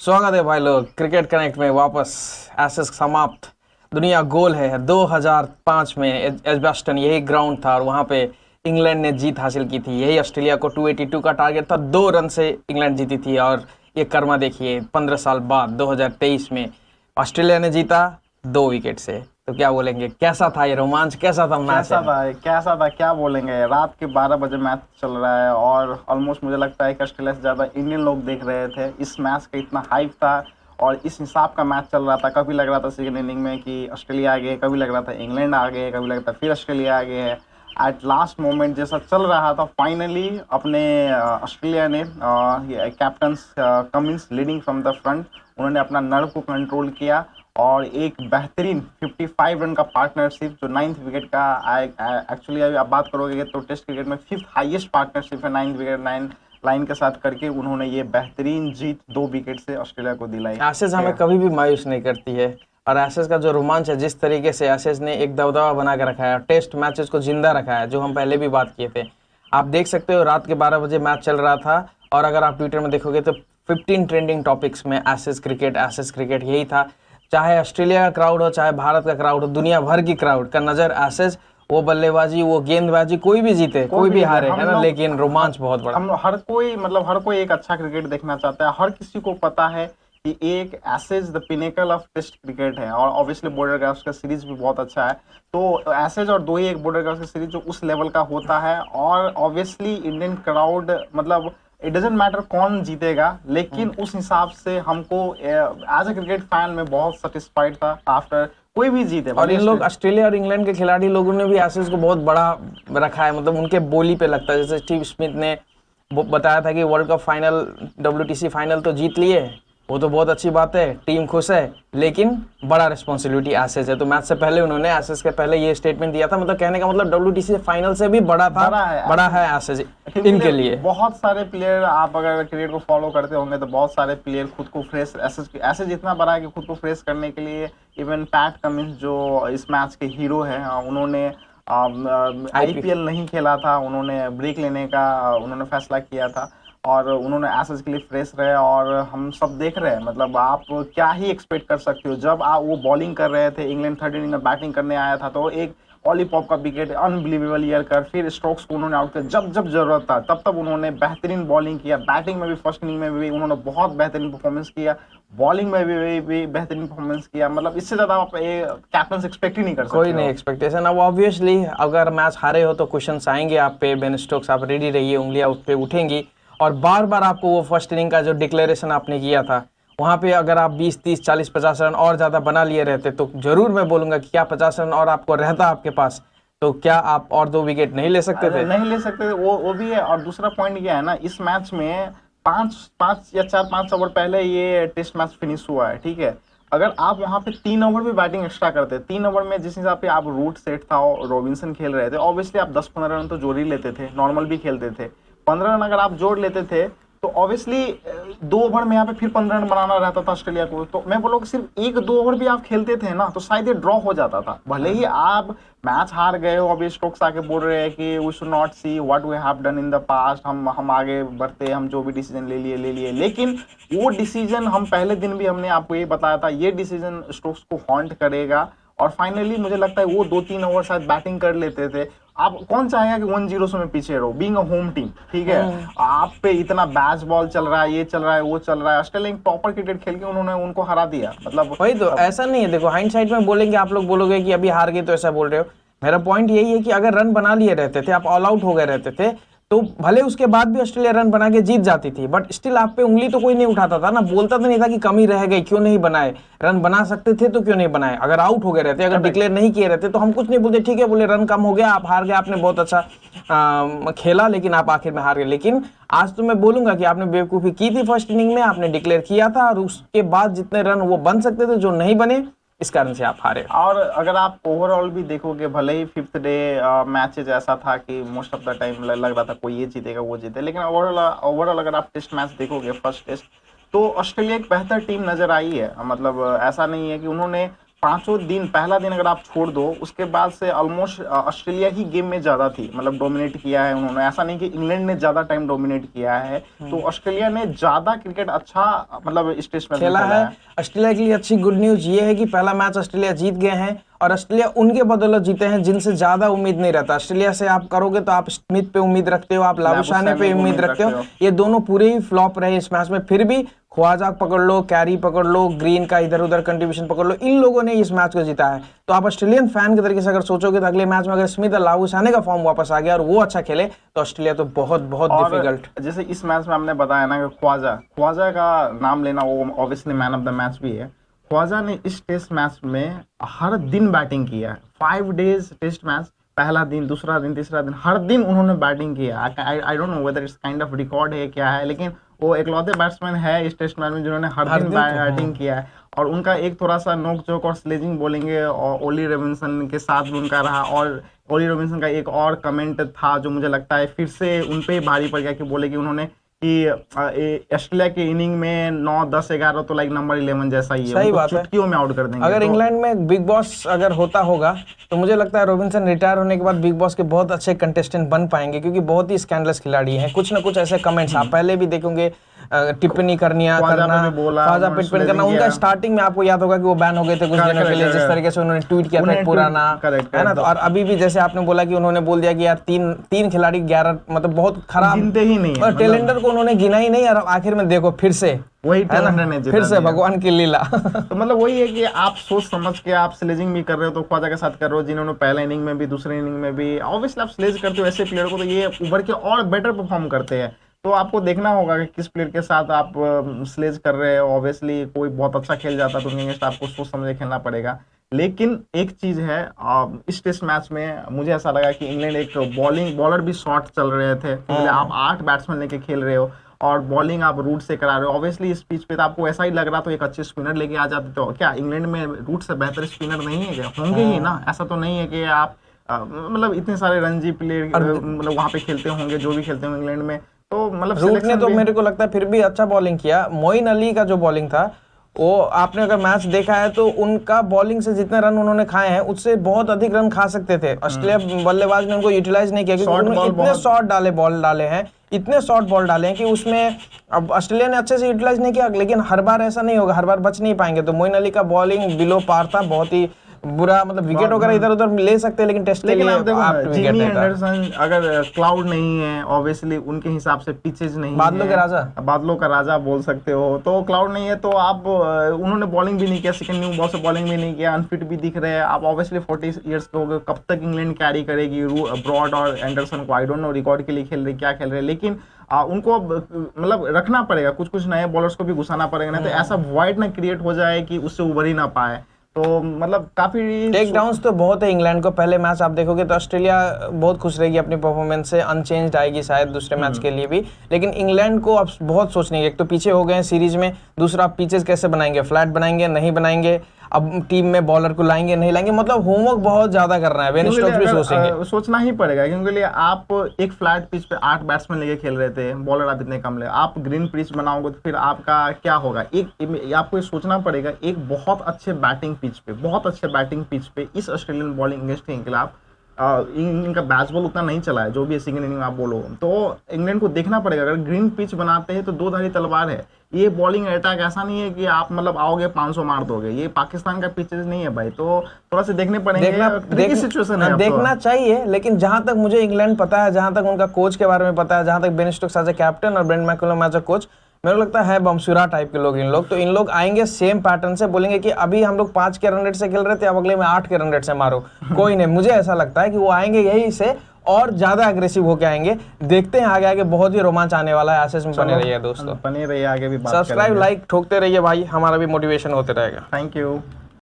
स्वागत है भाई लोग क्रिकेट कनेक्ट में वापस। एशेज समाप्त, दुनिया गोल है। 2005 में एजबास्टन यही ग्राउंड था और वहाँ पे इंग्लैंड ने जीत हासिल की थी। यही ऑस्ट्रेलिया को 282 का टारगेट था, 2 रन से इंग्लैंड जीती थी। और ये कर्मा देखिए 15 साल बाद 2023 में ऑस्ट्रेलिया ने जीता 2 विकेट से। तो क्या बोलेंगे, कैसा था ये रोमांच, कैसा था मैच? कैसा था क्या बोलेंगे। रात के 12 बजे मैच चल रहा है और ऑलमोस्ट मुझे लगता है कि ऑस्ट्रेलिया से ज़्यादा इंडियन लोग देख रहे थे। इस मैच का इतना हाइप था और इस हिसाब का मैच चल रहा था। कभी लग रहा था सेकेंड इनिंग में कि ऑस्ट्रेलिया आ गए, कभी लग रहा था इंग्लैंड आ गए, कभी लग रहा था फिर ऑस्ट्रेलिया आ गए है। एट लास्ट मोमेंट जैसा चल रहा था, फाइनली अपने ऑस्ट्रेलिया ने captain Cummins leading from the front, उन्होंने अपना नर्व को कंट्रोल किया और एक बेहतरीन 55 रन का पार्टनरशिप जो 9th विकेट का एक्चुअली अभी आप बात करोगे तो टेस्ट क्रिकेट में 5th हाईएस्ट पार्टनरशिप है 9th विकेट 9 लाइन के साथ करके उन्होंने ये बेहतरीन जीत 2 विकेट से ऑस्ट्रेलिया को दिलाई। एशेज हमें कभी भी मायूस नहीं करती है और एशेज का जो रोमांच है, जिस तरीके से एशेज ने एक दबदबा बना के रखा है, टेस्ट मैचेस को जिंदा रखा है, जो हम पहले भी बात किए थे। आप देख सकते हो रात के 12 बजे मैच चल रहा था और अगर आप ट्विटर में देखोगे तो 15 ट्रेंडिंग टॉपिक्स में एशेज क्रिकेट यही था। चाहे ऑस्ट्रेलिया का क्राउड हो, चाहे भारत का क्राउड हो, दुनिया भर की क्राउड का नजर एशेज, वो बल्लेबाजी, वो गेंदबाजी, कोई भी जीते कोई भी हारे, है ना, लेकिन रोमांच बहुत बड़ा। हम हर कोई एक अच्छा क्रिकेट देखना चाहता है। हर किसी को पता है कि एक Ashes the pinnacle of test cricket है और ऑब्वियसली बॉर्डर गावस्कर का सीरीज भी बहुत अच्छा है। तो एशेज और 2 ही एक बॉर्डर गावस्कर का सीरीज जो उस लेवल का होता है और ऑब्वियसली इंडियन क्राउड मतलब इट डजेंट मैटर कौन जीतेगा, लेकिन उस हिसाब से हमको एज ए क्रिकेट फैन में बहुत सेटिस्फाइड था आफ्टर कोई भी जीते। और इन लोग ऑस्ट्रेलिया और इंग्लैंड के खिलाड़ी लोगों ने भी एशेज को बहुत बड़ा रखा है, मतलब उनके बोली पे लगता है। जैसे स्टीव स्मिथ ने बताया था कि world cup final, WTC final तो जीत लिए, वो तो बहुत अच्छी बात है, टीम खुश है, लेकिन बड़ा रिस्पॉन्सिबिलिटी एशेज है। तो मैच से पहले उन्होंने एशेज के पहले ये स्टेटमेंट दिया था, मतलब कहने का मतलब WTC फाइनल से भी बड़ा था, बड़ा है एशेज इनके लिए। बहुत सारे प्लेयर, आप अगर क्रिकेट को फॉलो करते होंगे तो बहुत सारे प्लेयर खुद को फ्रेश, एशेज इतना बड़ा है कि खुद को फ्रेश करने के लिए इवन पैट कमिंस जो इस मैच के हीरो हैं, उन्होंने IPL नहीं खेला था, उन्होंने ब्रेक लेने का उन्होंने फैसला किया था और उन्होंने एशेज के लिए फ्रेश रहे और हम सब देख रहे हैं। मतलब आप क्या ही एक्सपेक्ट कर सकते हो। जब आप वो बॉलिंग कर रहे थे, इंग्लैंड 3rd इनिंग में बैटिंग करने आया था तो एक ऑलीपॉप का विकेट अनबिलीवेबल ईयर कर, फिर स्ट्रोक्स को उन्होंने आउट किया जब जब जरूरत था, तब उन्होंने बेहतरीन बॉलिंग किया। बैटिंग में भी फर्स्ट इनिंग में भी उन्होंने बहुत बेहतरीन परफॉर्मेंस किया, बॉलिंग में भी बेहतरीन परफॉर्मेंस किया। मतलब इससे ज्यादा आप कैप्टन से एक्सपेक्ट ही नहीं कर सकते। कोई नहीं एक्सपेक्टेशन। अब ऑब्वियसली अगर मैच हारे हो तो क्वेश्चंस आएंगे आप पे, बेन स्टोक्स, आप रेडी रहिए, उंगलियां उठ पे उठेंगी और बार बार आपको वो फर्स्ट इनिंग का जो डिक्लेरेशन आपने किया था वहाँ पे अगर आप 20, 30, 40, 50 रन और ज़्यादा बना लिए रहते तो जरूर मैं बोलूँगा कि क्या 50 रन और आपको रहता आपके पास तो क्या आप और 2 विकेट नहीं ले सकते थे? नहीं ले सकते थे, वो भी है। और दूसरा पॉइंट क्या है ना, इस मैच में 5 या 4-5 ओवर पहले ये टेस्ट मैच फिनिश हुआ है, ठीक है। अगर आप वहां पे 3 ओवर भी बैटिंग एक्स्ट्रा करते, 3 ओवर में जिस हिसाब से आप रूट सेट था और रॉबिन्सन खेल रहे थे, ऑब्वियसली आप 10-15 रन तो जोड़ ही लेते थे, नॉर्मल भी खेलते थे। 15 रन अगर आप जोड़ लेते थे तो ऑब्वियसली 2 ओवर में यहाँ पे फिर 15 रन बनाना रहता था ऑस्ट्रेलिया को। तो मैं बोलूँ कि सिर्फ 1-2 ओवर भी आप खेलते थे ना तो शायद ये ड्रॉ हो जाता था। भले ही आप मैच हार गए हो, अभी स्टोक्स आके बोल रहे हैं कि we should not see what we have done in the past, हम आगे बढ़ते, हम जो भी डिसीजन ले लिए, लेकिन वो डिसीजन हम पहले दिन भी हमने आपको ये बताया था, ये डिसीजन स्टोक्स को हॉन्ट करेगा। और फाइनली मुझे लगता है वो 2-3 ओवर शायद बैटिंग कर लेते थे। आप कौन चाहेगा कि 1-0 से में पीछे रहो, बीइंग अ होम टीम, ठीक है। आप पे इतना बैच बॉल चल रहा है, ये चल रहा है, वो चल रहा है। ऑस्ट्रेलिया प्रॉपर क्रिकेट खेल के उन्होंने उनको हरा दिया। मतलब वही तो, ऐसा नहीं है। देखो हाइंडसाइड में बोलेंगे, आप लोग बोलोगे कि अभी हार गए तो ऐसा बोल रहे हो। मेरा पॉइंट यही है कि अगर रन बना लिए रहते थे, आप ऑल आउट हो गए रहते थे, तो भले उसके बाद भी ऑस्ट्रेलिया रन बना के जीत जाती थी, बट स्टिल आप पे उंगली तो कोई नहीं उठाता था ना, बोलता तो नहीं था कि कमी रह गई, क्यों नहीं बनाए, रन बना सकते थे तो क्यों नहीं बनाए। अगर आउट हो गए रहते, अगर डिक्लेयर नहीं किए रहते तो हम कुछ नहीं बोलते, ठीक है, बोले रन कम हो गया, आप हार गए, आपने बहुत अच्छा खेला लेकिन आप आखिर में हार गए। लेकिन आज तो मैं बोलूंगा कि आपने बेवकूफी की थी फर्स्ट इनिंग में, आपने डिक्लेयर किया था और उसके बाद जितने रन वो बन सकते थे जो नहीं बने, इस कारण से आप हारे। और अगर आप ओवरऑल भी देखोगे, भले ही 5th डे मैचेज ऐसा था कि मोस्ट ऑफ द टाइम लग रहा था कोई ये जीतेगा वो जीते, लेकिन ओवरऑल अगर आप टेस्ट मैच देखोगे, फर्स्ट टेस्ट, तो ऑस्ट्रेलिया एक बेहतर टीम नजर आई है। मतलब ऐसा नहीं है कि उन्होंने पांचों दिन, पहला दिन अगर आप छोड़ दो, उसके बाद से ऑलमोस्ट ऑस्ट्रेलिया ही गेम में ज्यादा थी, मतलब डोमिनेट किया है उन्होंने। ऐसा नहीं कि इंग्लैंड ने ज्यादा टाइम डोमिनेट किया है, तो ऑस्ट्रेलिया ने ज्यादा क्रिकेट अच्छा मतलब इस टेस्ट मैच में खेला है। ऑस्ट्रेलिया के लिए अच्छी गुड न्यूज ये है कि पहला मैच ऑस्ट्रेलिया जीत गए हैं, और ऑस्ट्रेलिया उनके बदौलत जीते हैं जिनसे ज्यादा उम्मीद नहीं रहता। ऑस्ट्रेलिया से आप करोगे तो आप स्मिथ पे उम्मीद रखते हो, आप लाबुशाने पे उम्मीद रखते हो, ये दोनों पूरे ही फ्लॉप रहे इस मैच में। फिर भी ख्वाजा पकड़ लो, कैरी पकड़ लो, ग्रीन का इधर उधर कंट्रीब्यूशन पकड़ लो, इन लोगों ने इस मैच को जीता है। तो आप ऑस्ट्रेलियन फैन के तरीके से अगर सोचोगे तो अगले मैच में अगर स्मिथ और लाबुशाने का फॉर्म वापस आ गया और वो अच्छा खेले तो ऑस्ट्रेलिया तो बहुत बहुत डिफिकल्ट। जैसे इस मैच में हमने बताया ना कि ख्वाजा का नाम लेना, वो obviously man of the match भी है। ख्वाजा ने इस टेस्ट मैच में हर दिन बैटिंग किया है। 5 डेज टेस्ट मैच, पहला दिन, दूसरा दिन, तीसरा दिन, हर दिन उन्होंने बैटिंग किया। I don't know whether it's kind of record है क्या है, लेकिन वो एकलौते बैट्समैन है इस टेस्ट मैच में जिन्होंने हर दिन बैटिंग किया है। और उनका एक थोड़ा सा नोक झोंक और स्लेजिंग बोलेंगे और ओली रॉबिन्सन के साथ भी उनका रहा। और ओली रॉबिन्सन का एक और कमेंट था जो मुझे लगता है फिर से उन पे भारी पड़ गया, कि बोले कि उन्होंने कि ऑस्ट्रेलिया के इनिंग में 9, 10, 11 तो लाइक नंबर 11 जैसा ही है, सही बात है, चुटकियों में आउट कर देंगे। अगर तो इंग्लैंड में बिग बॉस अगर होता होगा तो मुझे लगता है रॉबिन्सन रिटायर होने के बाद बिग बॉस के बहुत अच्छे कंटेस्टेंट बन पाएंगे, क्योंकि बहुत ही स्कैंडलस खिलाड़ी हैं। कुछ ना कुछ ऐसे कमेंट्स आप पहले भी देखोगे, टिप्पणी करना, ख्वाजा पे टिप्पणी करना, उनका स्टार्टिंग में आपको याद होगा कि वो बैन हो गए थे कुछ दिनों के लिए, जिस तरीके से उन्होंने ट्वीट किया था पुराना, है ना। तो और अभी भी जैसे आपने बोला कि उन्होंने बोल दिया कि यार तीन खिलाड़ी 11 मतलब बहुत खराब गिनते ही नहीं है, और टेलेंडर को उन्होंने गिना ही नहीं, और आखिर में देखो फिर से वही टेलेंडर ने फिर से भगवान की लीला। तो मतलब वही है कि आप सोच समझ के आप स्लेजिंग भी कर रहे हो तो ख्वाजा के साथ कर रहे हो, जिन्होंने पहले इनिंग में भी दूसरे इनिंग में भी ऑब्वियसली आप स्लेज करते हो ऐसे प्लेयर को, तो ये उभर के और बेटर परफॉर्म करते हैं। तो आपको देखना होगा कि किस प्लेयर के साथ आप स्लेज कर रहे हो। ऑब्वियसली कोई बहुत अच्छा खेल जाता है तो उनके अगेंस्ट आपको सोच समझ के खेलना पड़ेगा। लेकिन एक चीज है, इस टेस्ट मैच में मुझे ऐसा लगा कि इंग्लैंड एक बॉलर भी शॉर्ट चल रहे थे, क्योंकि आप 8 बैट्समैन लेके खेल रहे हो और बॉलिंग आप रूट से करा रहे हो। ऑब्वियसली इस पिच पे तो आपको ऐसा ही लग रहा, तो एक अच्छे स्पिनर लेके आ जाते। तो क्या इंग्लैंड में रूट से बेहतर स्पिनर नहीं है क्या? होंगे ही ना, ऐसा तो नहीं है कि आप मतलब इतने सारे रणजी प्लेयर मतलब वहां पे खेलते होंगे, जो भी खेलते होंगे इंग्लैंड में। तो मतलब रूट ने तो मेरे को लगता है फिर भी अच्छा बॉलिंग किया। मोइन अली का जो बॉलिंग था, वो आपने अगर मैच देखा है तो उनका बॉलिंग से जितने रन उन्होंने खाए हैं उससे बहुत अधिक रन खा सकते थे। ऑस्ट्रेलिया बल्लेबाज ने उनको यूटिलाइज नहीं किया, क्योंकि उन्होंने इतने शॉर्ट बॉल डाले हैं, इतने शॉर्ट बॉल डाले हैं कि उसमें अब ऑस्ट्रेलिया ने अच्छे से यूटिलाइज नहीं किया। लेकिन हर बार ऐसा नहीं होगा, हर बार बच नहीं पाएंगे। तो मोइन अली का बॉलिंग बिलो पार था, बहुत ही बुरा, मतलब विकेट वगैरह इधर उधर ले सकते हैं, लेकिन टेस्ट के लिए आप जिमी एंडरसन, अगर क्लाउड नहीं है ऑब्वियसली उनके हिसाब से पिचेज नहीं, बादलों का राजा बोल सकते हो, तो क्लाउड नहीं है तो आप उन्होंने बॉलिंग भी नहीं किया, सेकंड न्यू बॉल से बॉलिंग भी नहीं किया, अनफिट भी दिख रहे हैं। आप ऑब्वियसली 40 इयर्स के हो गए, कब तक इंग्लैंड कैरी करेगी ब्रॉड और एंडरसन को? आई डोंट नो रिकॉर्ड के लिए खेल रहे क्या खेल रहे, लेकिन उनको मतलब रखना पड़ेगा, कुछ नए बॉलर्स को भी घुसाना पड़ेगा, नहीं तो ऐसा वॉइड ना क्रिएट हो जाए कि उससे उभर ही ना पाए। तो मतलब काफी टेक डाउन्स तो बहुत है इंग्लैंड को। पहले मैच आप देखोगे तो ऑस्ट्रेलिया बहुत खुश रहेगी अपनी परफॉर्मेंस से, अनचेंज्ड आएगी शायद दूसरे मैच के लिए भी, लेकिन इंग्लैंड को अब बहुत सोचने की, एक तो पीछे हो गए हैं सीरीज में, दूसरा पिचेस कैसे बनाएंगे, फ्लैट बनाएंगे नहीं बनाएंगे, अब टीम में बॉलर को लाएंगे नहीं लाएंगे, मतलब होमवर्क बहुत ज्यादा करना है। बेन स्टोक्स भी सोचेंगे, सोचना ही पड़ेगा, क्योंकि आप एक फ्लैट पिच पे 8 बैट्समैन लेके खेल रहे थे, बॉलर आप इतने कम ले, आप ग्रीन पिच बनाओगे तो फिर आपका क्या होगा? आपको सोचना पड़ेगा एक बहुत अच्छे बैटिंग पिच पे इस ऑस्ट्रेलियन बॉलिंग अगेंस्ट के खिलाफ इनका बैट बॉल उतना नहीं चला है, जो भी सेकंड इनिंग आप बोलो, तो इंग्लैंड को देखना पड़ेगा। अगर ग्रीन पिच बनाते हैं तो 2 धारी तलवार है, ये बॉलिंग अटैक ऐसा नहीं है कि आप मतलब आओगे 500 मार दोगे, ये पाकिस्तान का पिचेस नहीं है भाई, तो थोड़ा सा देखने पड़ेंगे, सिचुएशन है, देखना चाहिए। लेकिन जहां तक मुझे इंग्लैंड पता है, जहां तक उनका कोच के बारे में पता है, जहां तक Ben Stokes as a captain और Brendon McCullum as a coach, मेरे को लगता है बमसुरा टाइप के लोग इन लोग, तो इन लोग आएंगे सेम पैटर्न से, बोलेंगे कि अभी हम लोग 5 के रन रेट से खेल रहे थे, अब अगले में 8 के रन रेट से मारो। कोई नहीं, मुझे ऐसा लगता है कि वो आएंगे यही से और ज्यादा अग्रेसिव होके आएंगे। देखते हैं आगे आगे बहुत ही रोमांच आने वाला है। एसएस में बने रहिए दोस्तों, बने रहिए, आगे भी सब्सक्राइब लाइक ठोकते रहिए भाई, हमारा भी मोटिवेशन होते रहेगा। Thank you.